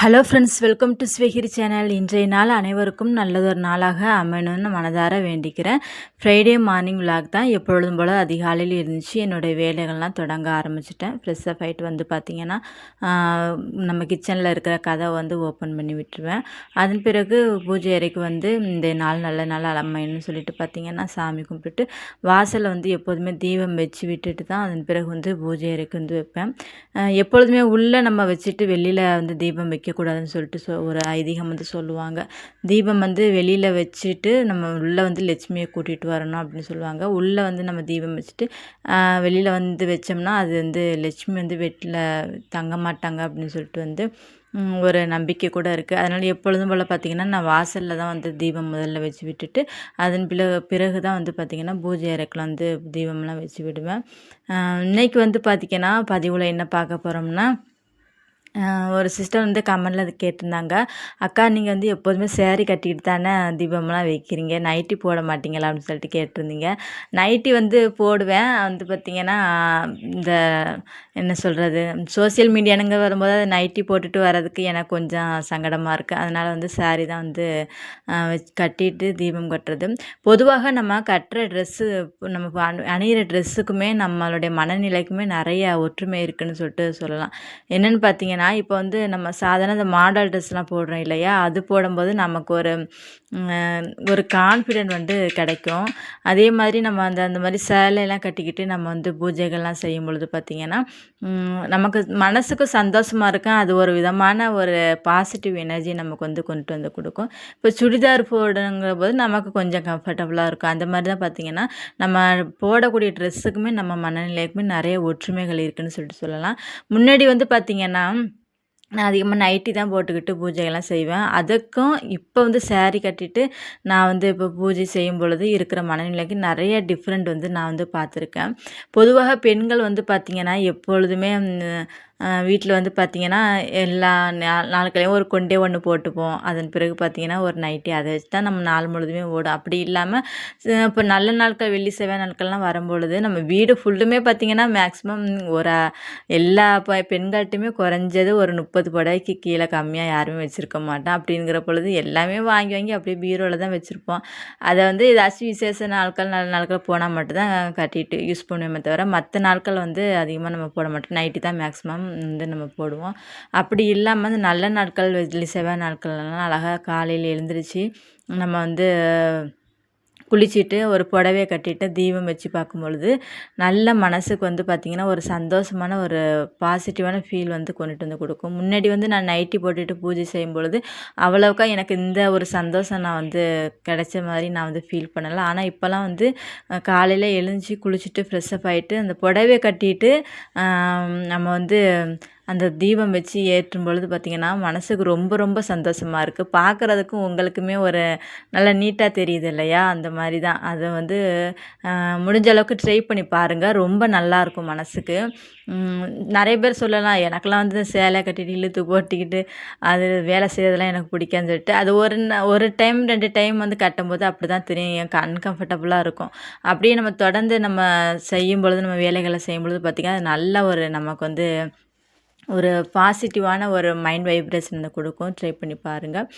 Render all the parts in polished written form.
Hello friends, welcome to ஸ்வீகிரி channel. இன்றைய நாள் அனைவருக்கும் நல்லதொரு நாளாக அமையணும்னு மனதார வேண்டிக்கிறேன். ஃப்ரைடே மார்னிங் விலாக் தான். எப்பொழுதும் போல் அதிகாலையில் இருந்துச்சு என்னுடைய வேலைகள்லாம் தொடங்க ஆரம்பிச்சிட்டேன். ஃப்ரெஷ்ஷப் ஆகிட்டு வந்து பார்த்திங்கன்னா நம்ம கிச்சனில் இருக்கிற கதை ஓப்பன் பண்ணி விட்டுருவேன். அதன் பிறகு பூஜை அறைக்கு இந்த நாள் நல்ல நாள் அமையணும்னு சொல்லிட்டு பார்த்திங்கன்னா சாமி கும்பிட்டுட்டு வாசலில் எப்போதுமே தீபம் வச்சு விட்டுட்டு தான் அதன் பிறகு பூஜை அறைக்கு வைப்பேன். எப்பொழுதுமே உள்ளே நம்ம வச்சுட்டு வெளியில் தீபம் வைக்கக்கூடாதுன்னு சொல்லிட்டு ஒரு ஐதீகம் சொல்லுவாங்க. தீபம் வெளியில் வச்சுட்டு நம்ம உள்ளே லட்சுமியை கூட்டிகிட்டு வரணும் அப்படின்னு சொல்லுவாங்க. உள்ளே நம்ம தீபம் வச்சுட்டு வெளியில் வச்சோம்னா அது லட்சுமி வீட்டில் தங்க மாட்டாங்க அப்படின்னு சொல்லிட்டு ஒரு நம்பிக்கை கூட இருக்குது. அதனால் எப்பொழுதும் போல் பார்த்திங்கன்னா நான் வாசலில் தான் தீபம் முதல்ல வச்சு விட்டுட்டு அதன் பிறகு தான் பார்த்திங்கன்னா பூஜை அறைக்குள்ள தீபம்லாம் வச்சு விடுவேன். இன்றைக்கி பார்த்திங்கன்னா பதிவில் என்ன பார்க்க போகிறோம்னா, ஒரு சிஸ்டர் கமெண்டில் அது கேட்டிருந்தாங்க. அக்கா, நீங்கள் எப்போதுமே சேரீ கட்டிக்கிட்டு தானே தீபம்லாம் வைக்கிறீங்க, நைட்டி போட மாட்டீங்களா அப்படின்னு சொல்லிட்டு கேட்டிருந்தீங்க. நைட்டி போடுவேன். பார்த்திங்கன்னா இந்த என்ன சொல்கிறது, சோசியல் மீடியானுங்க வரும்போது அது நைட்டி போட்டுட்டு வர்றதுக்கு எனக்கு கொஞ்சம் சங்கடமாக இருக்குது. அதனால் சேரீ தான் கட்டிட்டு தீபம் கட்டுறது. பொதுவாக நம்ம கட்டுற ட்ரெஸ்ஸு, நம்ம அணிகிற ட்ரெஸ்ஸுக்குமே நம்மளுடைய மனநிலைக்குமே நிறைய ஒற்றுமை இருக்குதுன்னு சொல்லிட்டு சொல்லலாம். என்னென்னு பார்த்தீங்கன்னா, இப்போ நம்ம சாதாரண இந்த மாடல் ட்ரெஸ்லாம் போடுறோம் இல்லையா, அது போடும்போது நமக்கு ஒரு கான்ஃபிடென்ட் கிடைக்கும். அதே மாதிரி நம்ம அந்த மாதிரி சேலையெல்லாம் கட்டிக்கிட்டு நம்ம பூஜைகள்லாம் செய்யும் பொழுது பார்த்திங்கன்னா நமக்கு மனசுக்கு சந்தோஷமாக இருக்கும். அது ஒரு விதமான ஒரு பாசிட்டிவ் எனர்ஜி நமக்கு கொண்டு கொடுக்கும். இப்போ சுடிதார் போடுங்கிற போது நமக்கு கொஞ்சம் கம்ஃபர்டபுளாக இருக்கும். அந்த மாதிரி தான் பார்த்திங்கன்னா நம்ம போடக்கூடிய ட்ரெஸ்ஸுக்குமே நம்ம மனநிலைக்குமே நிறைய ஒற்றுமைகள் இருக்குதுன்னு சொல்லிட்டு சொல்லலாம். முன்னாடி பார்த்திங்கன்னா நான் அதிகமாக நைட்டி தான் போட்டுக்கிட்டு பூஜையெல்லாம் செய்வேன். அதுக்கும் இப்போ சேரீ கட்டிட்டு நான் இப்போ பூஜை செய்யும் பொழுது இருக்கிற மனநிலைக்கு நிறைய டிஃப்ரெண்ட் நான் பார்த்துருக்கேன். பொதுவாக பெண்கள் பார்த்திங்கன்னா எப்பொழுதுமே வீட்டில் பார்த்திங்கன்னா எல்லா நாட்களையும் ஒரு கொண்டே ஒன்று போட்டுப்போம். அதன் பிறகு பார்த்திங்கன்னா ஒரு நைட்டி, அதை வச்சு தான் நம்ம நாள் முழுதுமே ஓடும். அப்படி இல்லாமல் இப்போ நல்ல நாட்கள், வெள்ளி செவ்வாய் நாட்கள்லாம் வரும்பொழுது நம்ம வீடு ஃபுல்லுமே பார்த்திங்கன்னா மேக்ஸிமம் ஒரு எல்லா பெண்கள்கிட்டையுமே குறைஞ்சது ஒரு 30 புடவைக்கு கீழே கம்மியாக யாருமே வச்சுருக்க மாட்டோம். அப்படிங்கிற பொழுது எல்லாமே வாங்கி வாங்கி அப்படியே பீரோவில் தான் வச்சுருப்போம். அதை ஏதாச்சும் விசேஷ நாட்கள், நல்ல நாட்கள் போனால் மட்டும்தான் கட்டிட்டு யூஸ் பண்ணுவோமே தவிர மற்ற நாட்கள் அதிகமாக நம்ம போட மாட்டோம். நைட்டி தான் மேக்ஸிமம் நம்ம போடுவோம். அப்படி இல்லாமல் அந்த நல்ல நாட்கள், வெள்ளி செவ்வாய் நாட்கள்லாம் அழகாக காலையில் எழுந்திரிச்சு நம்ம குளிச்சுட்டு ஒரு புடவைய கட்டிட்டு தீபம் வச்சு பார்க்கும்பொழுது நல்ல மனசுக்கு பார்த்திங்கன்னா ஒரு சந்தோஷமான ஒரு பாசிட்டிவான ஃபீல் கொண்டுட்டு கொடுக்கும். முன்னாடி நான் நைட்டி போட்டுட்டு பூஜை செய்யும் பொழுது அவ்வளோக்கா எனக்கு இந்த ஒரு சந்தோஷம் நான் கிடைச்ச மாதிரி நான் ஃபீல் பண்ணலை. ஆனால் இப்போலாம் காலையில் எழுந்துச்சி குளிச்சுட்டு ஃப்ரெஷ்ஷப் ஆகிட்டு அந்த புடவைய கட்டிட்டு நம்ம அந்த தீபம் வச்சு ஏற்றும் பொழுது பார்த்திங்கன்னா மனசுக்கு ரொம்ப ரொம்ப சந்தோஷமாக இருக்குது. பார்க்குறதுக்கும் உங்களுக்குமே ஒரு நல்லா நீட்டாக தெரியுது இல்லையா, அந்த மாதிரி தான். அதை முடிஞ்ச அளவுக்கு ட்ரை பண்ணி பாருங்கள். ரொம்ப நல்லாயிருக்கும் மனசுக்கு. நிறைய பேர் சொல்லலாம், எனக்கெல்லாம் சேலை கட்டிட்டு இழுத்து போட்டிக்கிட்டு அது வேலை செய்கிறதெல்லாம் எனக்கு பிடிக்காதுன்னு சொல்லிட்டு, அது ஒரு டைம் 2 டைம் கட்டும்போது அப்படி தான் தெரியும், அன்கம்ஃபர்டபுளாக இருக்கும். அப்படியே நம்ம தொடர்ந்து நம்ம செய்யும் பொழுது, நம்ம வேலைகளை செய்யும் பொழுது பார்த்திங்கன்னா அது நல்ல ஒரு நமக்கு ஒரு பாசிட்டிவான ஒரு மைண்ட் வைப்ரேஷன் கொடுக்கும். ட்ரை பண்ணி பாருங்கள்.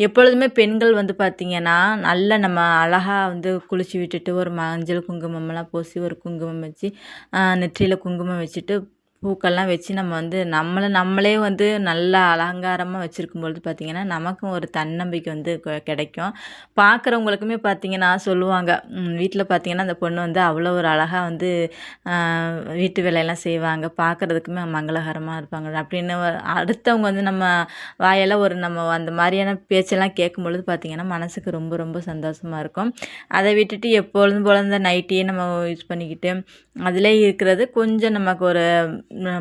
எப்பொழுதுமே பெண்கள் பார்த்திங்கன்னா நல்லா நம்ம அழகாக குளிச்சு விட்டுட்டு ஒரு மஞ்சள் குங்குமம்லாம் பூசி ஒரு குங்குமம் வச்சு நெற்றியில் குங்குமம் வச்சுட்டு பூக்கள்லாம் வச்சு நம்ம நம்மளே நல்லா அலங்காரமாக வச்சுருக்கும் பொழுது பார்த்திங்கன்னா நமக்கும் ஒரு தன்னம்பிக்கை கிடைக்கும். பார்க்குறவங்களுக்குமே பார்த்திங்கன்னா சொல்லுவாங்க, வீட்டில் பார்த்திங்கன்னா அந்த பொண்ணு அவ்வளோ ஒரு அழகாக வீட்டு வேலையெல்லாம் செய்வாங்க, பார்க்குறதுக்குமே மங்களகரமாக இருப்பாங்க அப்படின்னு அடுத்தவங்க நம்ம வாயெல்லாம் நம்ம அந்த மாதிரியான பேச்செல்லாம் கேட்கும் பொழுது பார்த்திங்கன்னா மனசுக்கு ரொம்ப ரொம்ப சந்தோஷமாக இருக்கும். அதை விட்டுட்டு எப்பொழுதும் போல இந்த நைட்டியே நம்ம யூஸ் பண்ணிக்கிட்டு அதிலே இருக்கிறது கொஞ்சம் நமக்கு ஒரு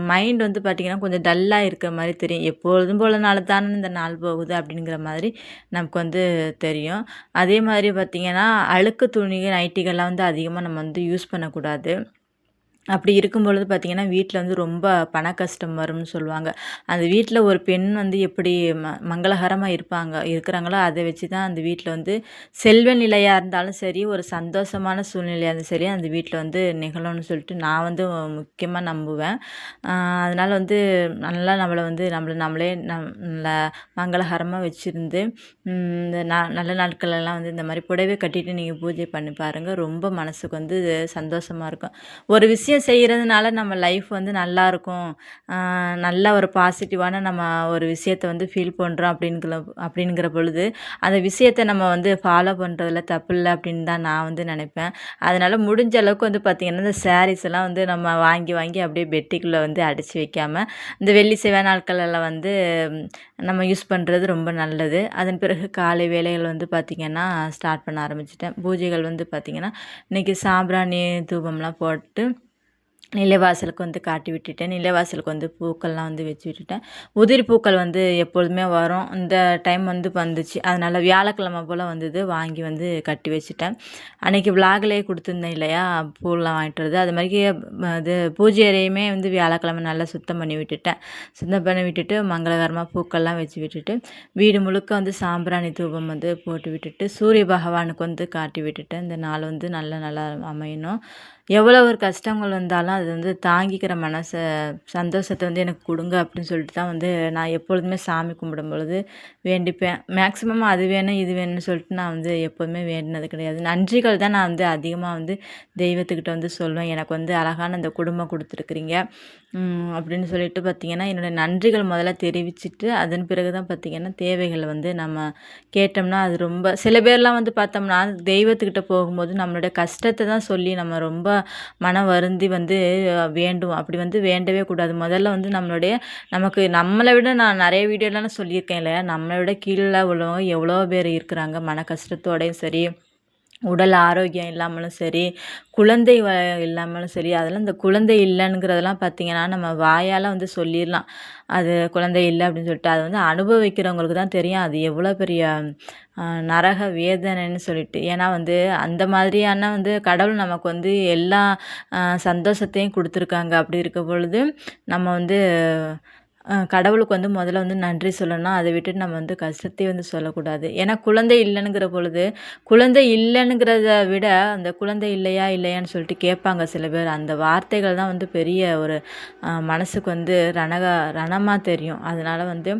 மைண்ட் பார்த்திங்கன்னா கொஞ்சம் டல்லாக இருக்கிற மாதிரி தெரியும். எப்பொழுதும் போலனால தானே இந்த நாள் போகுது அப்படிங்கிற மாதிரி நமக்கு தெரியும். அதே மாதிரி பார்த்திங்கன்னா அழுக்கு துணி நைட்டிகள்லாம் அதிகமாக நம்ம யூஸ் பண்ணக்கூடாது. அப்படி இருக்கும் பொழுது பார்த்திங்கன்னா, வீட்ல வந்து ரொம்ப பண கஷ்டம் வரும்னு சொல்லுவாங்க. அந்த வீட்ல ஒரு பெண் வந்து எப்படி மங்களகரமா இருக்கிறாங்களோ, அத வச்சு தான் அந்த வீட்ல வந்து செல்வ நிலையா இருந்தாலும் சரி, ஒரு சந்தோஷமான சூழ்நிலையா இருந்தாலும் சரி, அந்த வீட்ல வந்து நிகழும்னு சொல்லிட்டு நான் வந்து முக்கியமா நம்புவேன். அ அதனால வந்து நல்லா நம்மளே நல்லா மங்களகரமா வச்சிருந்து, இந்த நல்ல நாட்களெல்லாம் வந்து இந்த மாரி புடவை கட்டிட்டு நீங்க பூஜை பண்ணி பாருங்க. ரொம்ப மனசுக்கு வந்து சந்தோஷமா இருக்கும். ஒரு விஷயம் செய்கிறதுனால நம்ம லைஃப் வந்து நல்லாயிருக்கும். நல்ல ஒரு பாசிட்டிவான நம்ம ஒரு விஷயத்த வந்து ஃபீல் பண்ணுறோம் அப்படிங்கிற பொழுது, அந்த விஷயத்த நம்ம வந்து ஃபாலோ பண்ணுறதுல தப்பில்ல அப்படின்னு தான் நான் வந்து நினைப்பேன். அதனால முடிஞ்ச அளவுக்கு வந்து பார்த்திங்கன்னா, இந்த சாரீஸ் எல்லாம் வந்து நம்ம வாங்கி வாங்கி அப்படியே பெட்டிக்குள்ள வந்து அடைச்சு வைக்காம, இந்த வெள்ளி, செவ்வாய் நாட்களெல்லாம் வந்து நம்ம யூஸ் பண்ணுறது ரொம்ப நல்லது. அதன் பிறகு காலை வேளைகள் வந்து பார்த்திங்கன்னா, ஸ்டார்ட் பண்ண ஆரம்பிச்சுட்டேன். பூஜைகள் வந்து பார்த்திங்கன்னா, இன்றைக்கி சாம்பிராணி தூபம்லாம் போட்டு நிலைவாசலுக்கு வந்து காட்டி விட்டுட்டேன். நிலைவாசலுக்கு வந்து பூக்கள்லாம் வந்து வச்சு விட்டுட்டேன். உதிரி பூக்கள் வந்து எப்பொழுதுமே வரும். இந்த டைம் வந்து வந்துச்சு. அதனால் வியாழக்கிழமை போல் வந்தது. வாங்கி வந்து கட்டி வச்சுட்டேன். அன்றைக்கி விலாக்லேயே கொடுத்துருந்தேன் இல்லையா, பூலாம் வாங்கிட்டு வருது. அது மாதிரியே இது பூஜை அறையுமே வந்து வியாழக்கிழமை நல்லா சுத்தம் பண்ணி விட்டுட்டேன். சுத்தம் பண்ணி விட்டுட்டு மங்களகரமாக பூக்கள்லாம் வச்சு விட்டுட்டு, வீடு முழுக்க வந்து சாம்பிராணி தூபம் வந்து போட்டு விட்டுட்டு, சூரிய பகவானுக்கு வந்து காட்டி விட்டுட்டேன். இந்த நாள் வந்து நல்லா அமையணும். எவ்வளோ ஒரு கஷ்டங்கள் வந்தாலும் அது வந்து தாங்கிக்கிற சந்தோஷத்த வந்து எனக்கு கொடுங்க அப்படின்னு சொல்லிட்டு தான் வந்து நான் எப்பொழுதுமே சாமி கும்பிடும் பொழுது வேண்டிப்பேன். மேக்ஸிமம் அது வேணும் இது வேணும்னு சொல்லிட்டு நான் வந்து எப்போதுமே வேண்டினது கிடையாது. நன்றிகள் தான் நான் வந்து அதிகமாக வந்து தெய்வத்துக்கிட்ட வந்து சொல்லுவேன். எனக்கு வந்து அழகான இந்த குடும்பம் கொடுத்துருக்குறீங்க அப்படின்னு சொல்லிட்டு பார்த்திங்கன்னா, என்னுடைய நன்றிகள் முதல்ல தெரிவிச்சுட்டு அதன் பிறகு தான் பார்த்திங்கன்னா, தேவைகளை வந்து நம்ம கேட்டோம்னா அது ரொம்ப சில பேர்லாம் வந்து பார்த்தோம்னா தெய்வத்துக்கிட்ட போகும்போது நம்மளுடைய கஷ்டத்தை தான் சொல்லி நம்ம ரொம்ப மனம் வருந்தி வந்து வேண்டுவோம். அப்படி வந்து வேண்டவே கூடாது. முதல்ல வந்து நம்மளை விட நான் நிறைய வீடியோலாம் சொல்லியிருக்கேன் இல்லையா, நம்மளை விட கீழே உள்ளவங்க எவ்வளோ பேர் இருக்கிறாங்க. மன கஷ்டத்தோடையும் சரி, உடல் ஆரோக்கியம் இல்லாமலும் சரி, குழந்தை இல்லாமலும் சரி, அதெல்லாம் இந்த குழந்தை இல்லைங்கிறதெல்லாம் பார்த்திங்கன்னா, நம்ம வாயால் வந்து சொல்லிடலாம். அது குழந்தை இல்லை அப்படின்னு சொல்லிட்டு. அதை வந்து அனுபவிக்கிறவங்களுக்கு தான் தெரியும். அது எவ்வளோ பெரிய நரக வேதனைன்னு சொல்லிட்டு. ஏன்னா வந்து அந்த மாதிரியான வந்து கடவுள் நமக்கு வந்து எல்லா சந்தோஷத்தையும் கொடுத்துருக்காங்க. அப்படி இருக்க பொழுது நம்ம வந்து கடவுளுக்கு வந்து முதல்ல வந்து நன்றி சொல்லணும். அதை விட்டுட்டு நம்ம வந்து கஷ்டத்தையும் வந்து சொல்லக்கூடாது. ஏன்னா குழந்தை இல்லைங்கிற பொழுது, குழந்தை இல்லைங்கிறத விட அந்த குழந்தை இல்லையா இல்லையான்னு சொல்லிட்டு கேட்பாங்க சில பேர். அந்த வார்த்தைகள் தான் வந்து பெரிய ஒரு மனசுக்கு வந்து ரணமா தெரியும். அதனால வந்து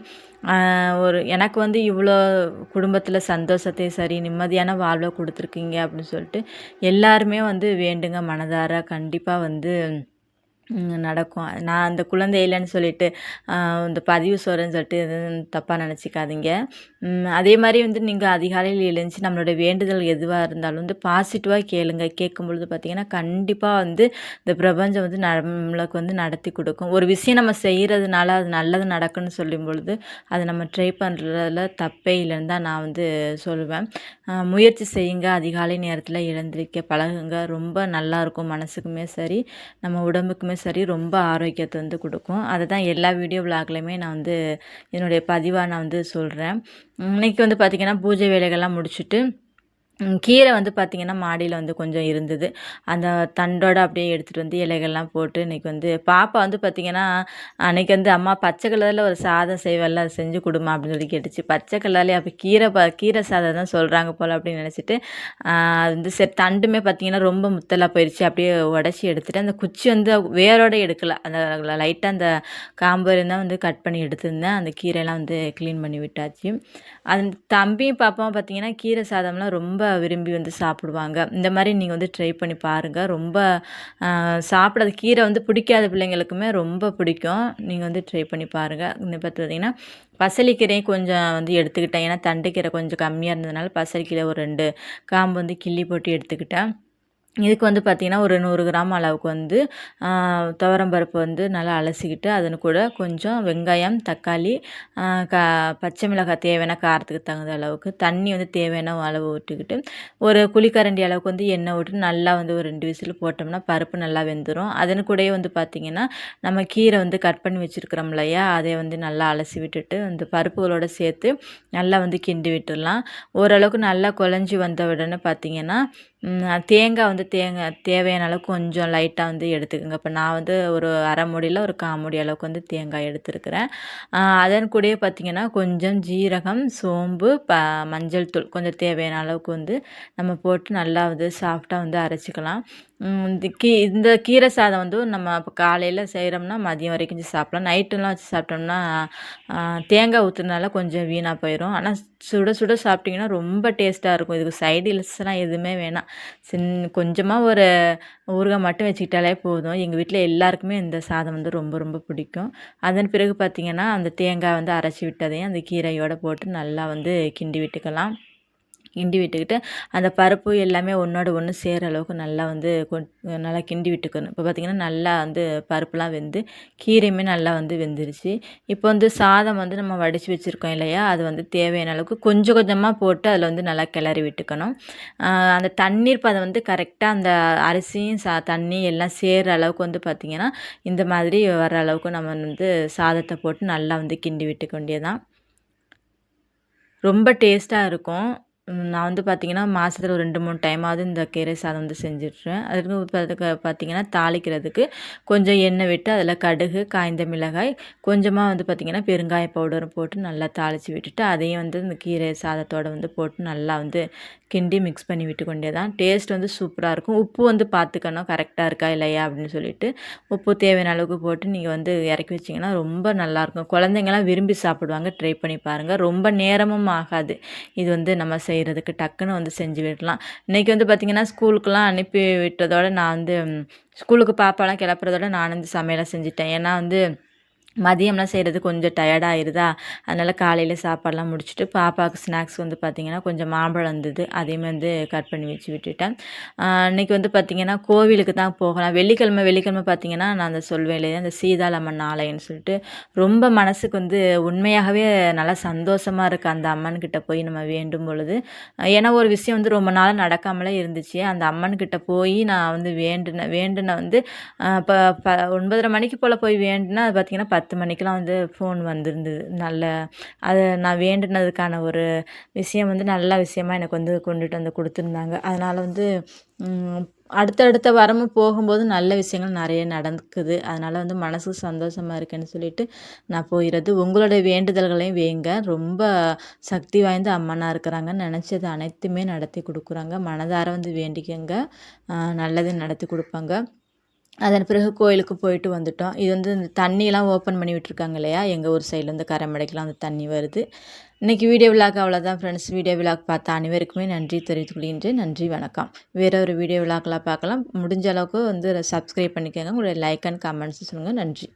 எனக்கு வந்து இவ்வளோ குடும்பத்தில் சந்தோஷத்தையும் சரி, நிம்மதியான வாழ்வை கொடுத்துருக்கீங்க அப்படின்னு சொல்லிட்டு எல்லாருமே வந்து வேண்டுங்க மனதார. கண்டிப்பாக வந்து நடக்கும். நான் அந்த குழந்தை இல்லைன்னு சொல்லிட்டு இந்த பதிவு சொல்கிறேன்னு சொல்லிட்டு எதுவும் தப்பாக நினச்சிக்காதீங்க. அதே மாதிரி வந்து நீங்கள் அதிகாலையில் எழுந்துச்சு நம்மளோட வேண்டுதல் எதுவாக இருந்தாலும் வந்து பாசிட்டிவாக கேளுங்க. கேட்கும்பொழுது பார்த்திங்கன்னா, கண்டிப்பாக வந்து இந்த பிரபஞ்சம் வந்து நம்மளுக்கு வந்து நடத்தி கொடுக்கும். ஒரு விஷயம் நம்ம செய்கிறதுனால அது நல்லது நடக்குன்னு சொல்லும் பொழுது, அதை நம்ம ட்ரை பண்ணுறதுல தப்பே இல்லைன்னு தான் நான் வந்து சொல்லுவேன். முயற்சி செய்யுங்க. அதிகாலை நேரத்தில் எழுந்திரிக்க பழகுங்க. ரொம்ப நல்லாயிருக்கும். மனசுக்குமே சரி, நம்ம உடம்புக்குமே சரி ரொம்ப ஆரோக்கியத்தை வந்து கொடுக்கும். அதை தான் எல்லா வீடியோ விலாக்லையுமே நான் வந்து என்னுடைய பதிவாக நான் வந்து சொல்கிறேன். இன்றைக்கி வந்து பார்த்திங்கன்னா, பூஜை வேலைகள்லாம் முடிச்சுட்டு கீரை வந்து பார்த்திங்கன்னா, மாடியில் வந்து கொஞ்சம் இருந்தது. அந்த தண்டோடு அப்படியே எடுத்துகிட்டு வந்து இலைகள்லாம் போட்டு இன்றைக்கி வந்து பாப்பா வந்து பார்த்திங்கன்னா, அன்றைக்கி வந்து அம்மா பச்சை கலரில் ஒரு சாதம் செய்வேன்ல, அது செஞ்சு கொடுமா அப்படின்னு சொல்லி கேட்டுச்சு. பச்சை கலர்லேயே அப்போ கீரை சாதம் தான் சொல்கிறாங்க போல் அப்படின்னு நினச்சிட்டு, அது வந்து சரி தண்டுமே பார்த்திங்கன்னா ரொம்ப முத்தலாக போயிடுச்சு. அப்படியே உடச்சி எடுத்துட்டு அந்த குச்சி வந்து வேரோட எடுக்கலை. அந்த லைட்டாக அந்த காம்பு இருந்தால் வந்து கட் பண்ணி எடுத்திருந்தேன். அந்த கீரையெல்லாம் வந்து க்ளீன் பண்ணி விட்டாச்சு. அது தம்பியும் பாப்பாவும் பார்த்திங்கன்னா, கீரை சாதம்லாம் ரொம்ப விரும்பி வந்து சாப்பிடுவாங்க. இந்த மாதிரி நீங்கள் வந்து ட்ரை பண்ணி பாருங்கள். ரொம்ப சாப்பிடாத கீரை வந்து பிடிக்காத பிள்ளைங்களுக்குமே ரொம்ப பிடிக்கும். நீங்கள் வந்து ட்ரை பண்ணி பாருங்கள். இன்னும் பார்த்திங்கன்னா, பசலிக்கீரையும் கொஞ்சம் வந்து எடுத்துக்கிட்டேன். ஏன்னா தண்டுக்கீரை கொஞ்சம் கம்மியாக இருந்ததுனால பசலிக்கீரை ஒரு 2 காம்பு வந்து கிள்ளி போட்டு எடுத்துக்கிட்டேன். இதுக்கு வந்து பார்த்திங்கன்னா, ஒரு 100 கிராம் அளவுக்கு வந்து துவரம்பருப்பு வந்து நல்லா அலசிக்கிட்டு, அதன் கூட கொஞ்சம் வெங்காயம், தக்காளி, பச்சை மிளகாய் தேவையான காரத்துக்கு தகுந்த அளவுக்கு, தண்ணி வந்து தேவையான அளவு விட்டுக்கிட்டு, ஒரு குழிக்கரண்டி அளவுக்கு வந்து எண்ணெய் விட்டு நல்லா வந்து ஒரு 2 விசில் போட்டோம்னா பருப்பு நல்லா வெந்துடும். அதன் கூடயே வந்து பார்த்திங்கன்னா, நம்ம கீரை வந்து கட் பண்ணி வச்சுருக்கிறோம் இல்லையா, அதை வந்து நல்லா அலசி விட்டுட்டு அந்த பருப்புகளோடு சேர்த்து நல்லா வந்து கிண்டி விட்டுடலாம். ஓரளவுக்கு நல்லா குழஞ்சி வந்த உடனே பார்த்திங்கன்னா, தேங்காய் வந்து தேவையான அளவுக்கு கொஞ்சம் லைட்டாக வந்து எடுத்துக்கோங்க. இப்போ நான் வந்து ஒரு அரை மூடியில் ஒரு 1/4 மூடி அளவுக்கு வந்து தேங்காய் எடுத்துருக்கிறேன். அதன் கூடயே பார்த்திங்கன்னா கொஞ்சம் ஜீரகம், சோம்பு, மஞ்சள் தூள் கொஞ்சம் தேவையான அளவுக்கு வந்து நம்ம போட்டு நல்லா வந்து சாஃப்டாக வந்து அரைச்சிக்கலாம். இந்த கீரை சாதம் வந்து நம்ம இப்போ காலையில் செய்கிறோம்னா மதியம் வரைக்கும் சாப்பிட்லாம். நைட்டுலாம் வச்சு சாப்பிட்டோம்னா தேங்காய் ஊற்றுனால கொஞ்சம் வீணாக போயிடும். ஆனால் சுட சுட சாப்பிட்டிங்கன்னா ரொம்ப டேஸ்ட்டாக இருக்கும். இதுக்கு சைடிஷ்லாம் எதுவுமே வேணாம். கொஞ்சமாக ஒரு ஊறுகாய் மட்டும் வச்சுக்கிட்டாலே போதும். எங்கள் வீட்டில் எல்லாருக்குமே இந்த சாதம் வந்து ரொம்ப ரொம்ப பிடிக்கும். அதன் பிறகு பார்த்திங்கன்னா அந்த தேங்காய் வந்து அரைச்சி விட்டதையும் அந்த கீரையோடு போட்டு நல்லா வந்து கிண்டி விட்டுக்கலாம். கிண்டி விட்டுக்கிட்டு அந்த பருப்பு எல்லாமே ஒன்றோட ஒன்று சேர அளவுக்கு நல்லா வந்து நல்லா கிண்டி விட்டுக்கணும். இப்போ பார்த்திங்கன்னா நல்லா வந்து பருப்புலாம் வெந்து கீரையுமே நல்லா வந்து வெந்துருச்சு. இப்போ வந்து சாதம் வந்து நம்ம வடித்து வச்சுருக்கோம் இல்லையா, அது வந்து தேவையான அளவுக்கு கொஞ்சம் கொஞ்சமாக போட்டு அதில் வந்து நல்லா கிளறி விட்டுக்கணும். அந்த தண்ணீர் பதம் வந்து கரெக்டாக அந்த அரிசியும் தண்ணி எல்லாம் சேர்கிற அளவுக்கு வந்து பார்த்திங்கன்னா இந்த மாதிரி வர அளவுக்கு நம்ம வந்து சாதத்தை போட்டு நல்லா வந்து கிண்டி விட்டுக்க வேண்டியதான். ரொம்ப டேஸ்ட்டாக இருக்கும். நான் வந்து பார்த்திங்கன்னா மாதத்துல ஒரு 2, 3 டைமாவது இந்த கீரை சாதம் வந்து செஞ்சுட்ருவேன். அதுக்கு பார்த்திங்கன்னா தாளிக்கிறதுக்கு கொஞ்சம் எண்ணெய் விட்டு அதில் கடுகு, காய்ந்த மிளகாய், கொஞ்சமாக வந்து பார்த்திங்கன்னா பெருங்காய பவுடரும் போட்டு நல்லா தாளித்து விட்டுட்டு அதையும் வந்து இந்த கீரை சாதத்தோடு வந்து போட்டு நல்லா வந்து கிண்டி மிக்ஸ் பண்ணி விட்டுக்கொண்டே தான். டேஸ்ட் வந்து சூப்பராக இருக்கும். உப்பு வந்து பார்த்துக்கணும் கரெக்டாக இருக்கா இல்லையா அப்படின்னு சொல்லிட்டு உப்பு தேவையான அளவுக்கு போட்டு நீங்கள் வந்து இறக்கி வச்சிங்கன்னா ரொம்ப நல்லாயிருக்கும். குழந்தைங்கலாம் விரும்பி சாப்பிடுவாங்க. ட்ரை பண்ணி பாருங்கள். ரொம்ப நேரமும் ஆகாது. இது வந்து நம்ம செய்கிறதுக்கு டக்குன்னு வந்து செஞ்சு விடலாம். இன்றைக்கி வந்து பார்த்திங்கன்னா ஸ்கூலுக்கெலாம் அனுப்பி விட்டதோட நான் வந்து ஸ்கூலுக்கு பாப்பாலாம் கிளப்புறதோட நான் வந்து சமையலை செஞ்சுட்டேன். ஏன்னா வந்து மதியம்லாம் செய்கிறது கொஞ்சம் டயர்டாகிடுதா, அதனால் காலையில் சாப்பாடெலாம் முடிச்சுட்டு பாப்பாவுக்கு ஸ்நாக்ஸ் வந்து பார்த்திங்கன்னா கொஞ்சம் மாம்பழம் இருந்தது, அதையுமே வந்து கட் பண்ணி வச்சு விட்டுட்டேன். இன்றைக்கி வந்து பார்த்திங்கன்னா கோவிலுக்கு தான் போகலாம். வெள்ளிக்கிழமை பார்த்திங்கன்னா நான் அந்த சொல்வேன் இல்லையா, அந்த சீதாளம்மன் ஆலயம்னு சொல்லிட்டு ரொம்ப மனசுக்கு வந்து உண்மையாகவே நல்லா சந்தோஷமாக இருக்குது அந்த அம்மன்கிட்ட போய் நம்ம வேண்டும் பொழுது. ஏன்னா ஒரு விஷயம் வந்து ரொம்ப நாள் நடக்காமலே இருந்துச்சு. அந்த அம்மன்கிட்ட போய் நான் வந்து வேண்டுன வந்து இப்போ 9:30 மணிக்கு போல் போய் வேண்டுனா அது பார்த்திங்கன்னா 10 மணிக்கெலாம் வந்து ஃபோன் வந்திருந்தது. அது நான் வேண்டுனதுக்கான ஒரு விஷயம் வந்து நல்ல விஷயமா எனக்கு வந்து கொண்டுட்டு வந்து கொடுத்துருந்தாங்க. அதனால் வந்து அடுத்தடுத்த வாரமும் போகும்போது நல்ல விஷயங்கள் நிறைய நடக்குது. அதனால் வந்து மனசு சந்தோஷமாக இருக்குன்னு சொல்லிட்டு நான் போயிடுறது. உங்களுடைய வேண்டுதல்களையும் வைங்க. ரொம்ப சக்தி வாய்ந்த அம்மனாக இருக்கிறாங்க. நினச்சது அனைத்துமே நடத்தி கொடுக்குறாங்க. மனதார வந்து வேண்டிக்கங்க, நல்லது நடத்தி கொடுப்பாங்க. அதன் பிறகு கோயிலுக்கு போயிட்டு வந்துட்டோம். இது வந்து இந்த தண்ணியெல்லாம் ஓப்பன் பண்ணி விட்டுருக்காங்க இல்லையா, எங்கள் ஊர் சைட்லேருந்து கரைமடைக்கெலாம் அந்த தண்ணி வருது. இன்றைக்கி வீடியோ விலாக் அவ்வளோதான் ஃப்ரெண்ட்ஸ். வீடியோ விலாக் பார்த்த அனைவருக்குமே நன்றி தெரிவித்துக் கொள்கின்றேன். நன்றி, வணக்கம். வேறு ஒரு வீடியோ விலாக்கெலாம் பார்க்கலாம். முடிஞ்ச அளவுக்கு வந்து சப்ஸ்கிரைப் பண்ணிக்கோங்க. உங்களுடைய லைக் அண்ட் கமெண்ட்ஸ் சொல்லுங்கள். நன்றி.